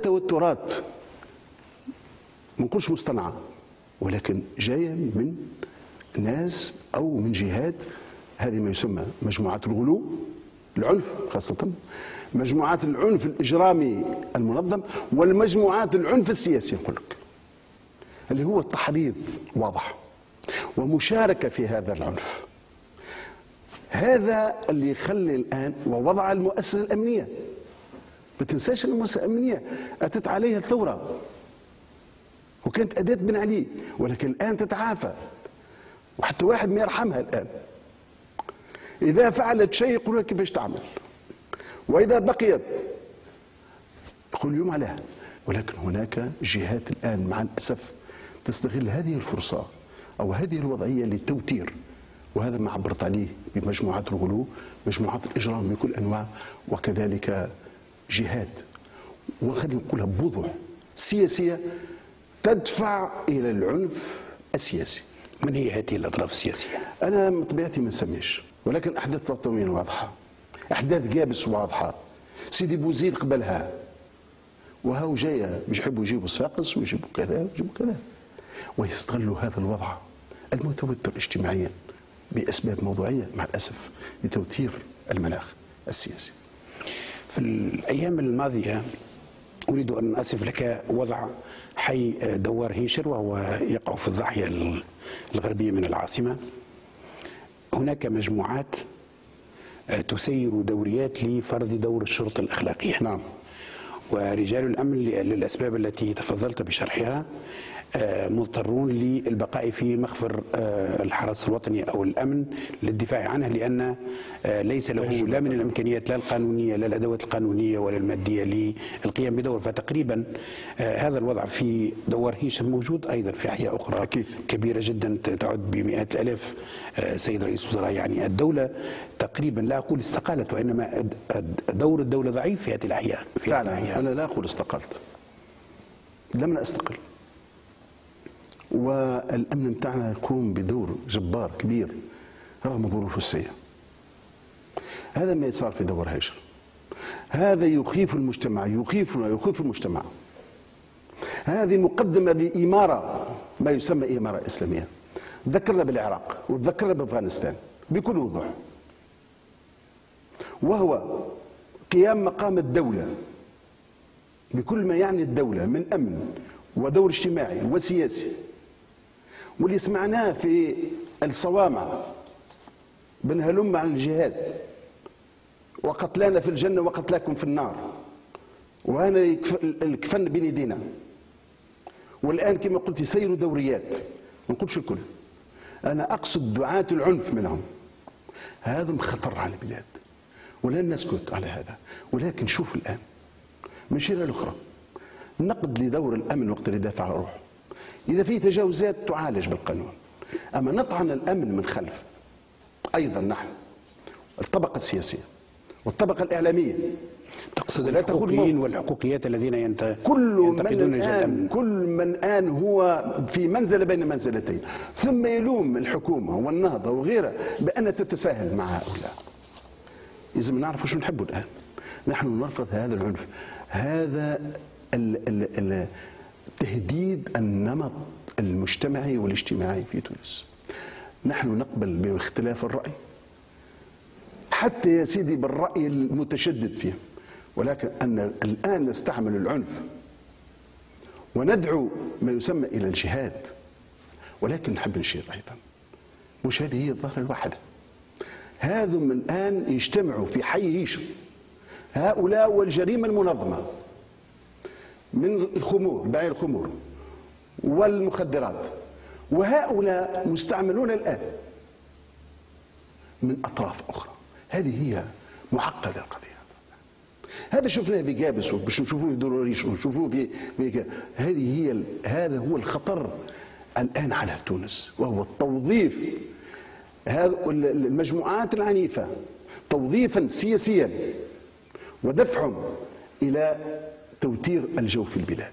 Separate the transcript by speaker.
Speaker 1: توترات ما نقولش مصطنعة، ولكن جاية من ناس أو من جهات، هذه ما يسمى مجموعات الغلو، العنف خاصة، مجموعات العنف الإجرامي المنظم، والمجموعات العنف السياسي نقول لك، اللي هو التحريض واضح ومشاركة في هذا العنف. هذا اللي يخلي الآن ووضع المؤسسة الأمنية. ما تنساش المؤسسة الأمنية أتت عليها الثورة وكانت أداة بن علي، ولكن الآن تتعافى وحتى واحد ما يرحمها الآن. إذا فعلت شيء يقول لك كيفاش تعمل، وإذا بقيت يقول اليوم عليها. ولكن هناك جهات الآن مع الأسف تستغل هذه الفرصة أو هذه الوضعية للتوتير، وهذا ما عبرت عليه بمجموعات الغلو، مجموعات الإجرام بكل أنواع، وكذلك جهات وخلينا نقولها بوضوح سياسية تدفع إلى العنف السياسي.
Speaker 2: من هي هذه الأطراف السياسية؟
Speaker 1: أنا من طبيعتي ما نسميش، ولكن أحداث تطوين واضحة، أحداث جابس واضحة، سيدي بوزيد قبلها، وهو جاية مش يحبوا يجيبوا صفاقس ويجيبوا كذا ويجيبوا كذا، ويستغلوا هذا الوضع المتوتر اجتماعيا بأسباب موضوعية مع الأسف لتوتير المناخ السياسي.
Speaker 2: في الأيام الماضية أريد أن أصف لك وضع حي دوار هيشر، وهو يقع في الضاحية الغربية من العاصمة. هناك مجموعات تسير دوريات لفرض دور الشرطة الأخلاقية.
Speaker 1: نعم.
Speaker 2: ورجال الأمن للأسباب التي تفضلت بشرحها مضطرون للبقاء في مخفر الحرس الوطني أو الأمن للدفاع عنه، لأن ليس له لا من الإمكانيات لا القانونية لا الأدوات القانونية ولا المادية للقيام بدور. فتقريبا هذا الوضع في دوار هيشر موجود أيضا في أحياء أخرى أكيد كبيرة جدا تعد بمئات الآلاف. سيد رئيس الوزراء، يعني الدولة تقريبا لا أقول استقالت، وإنما دور الدولة ضعيف في هذه الأحياء.
Speaker 1: فعلا أنا لا أقول استقلت، لم أستقل، والأمن بتاعنا يقوم بدور جبار كبير رغم ظروفه السيئة. هذا ما يصير في دوار هيشر، هذا يخيف المجتمع، يخيفنا، يخيف المجتمع. هذه مقدمة لإمارة ما يسمى إمارة إسلامية، ذكرنا بالعراق وذكرنا بأفغانستان بكل وضوح، وهو قيام مقام الدولة بكل ما يعني الدولة من أمن ودور اجتماعي وسياسي. واللي سمعناه في الصوامع بن هلم عن الجهاد، وقتلانا في الجنة وقتلاكم في النار، وهنا الكفن بين يدينا. والآن كما قلت يسيروا دوريات، ما نقولش الكل، أنا أقصد دعاة العنف منهم، هذا خطر على البلاد ولن نسكت على هذا. ولكن شوف الآن من شيرة الأخرى نقد لدور الأمن وقت اللي دافع على روحه، إذا في تجاوزات تعالج بالقانون، أما نطعن الأمن من خلف أيضا نحن الطبقة السياسية والطبقة الإعلامية.
Speaker 2: تقصد الحقوقيين والحقوقيات الذين ينتقدون رجال الأمن؟
Speaker 1: كل من الآن هو في منزلة بين منزلتين، ثم يلوم الحكومة والنهضة وغيرها بأن تتساهل مع هؤلاء. إذا ما نعرف شو نحبه الآن، نحن نرفض هذا العنف، هذا تهديد النمط المجتمعي والاجتماعي في تونس. نحن نقبل باختلاف الرأي حتى يا سيدي بالرأي المتشدد فيه، ولكن أن الآن نستعمل العنف وندعو ما يسمى إلى الجهاد. ولكن نحب نشير أيضا مش هذه هي الظاهرة الواحدة، هذا من الآن يجتمعوا في حي هيشر هؤلاء والجريمة المنظمة من الخمور، بيع الخمور والمخدرات، وهؤلاء مستعملون الآن من أطراف أخرى. هذه هي معقدة القضية. هذا شفناه في جابس وباش نشوفوه في دوروريش ونشوفوه في هذا هو الخطر الآن على تونس، وهو التوظيف هذه المجموعات العنيفة توظيفا سياسيا ودفعهم إلى توتير الجو في البلاد.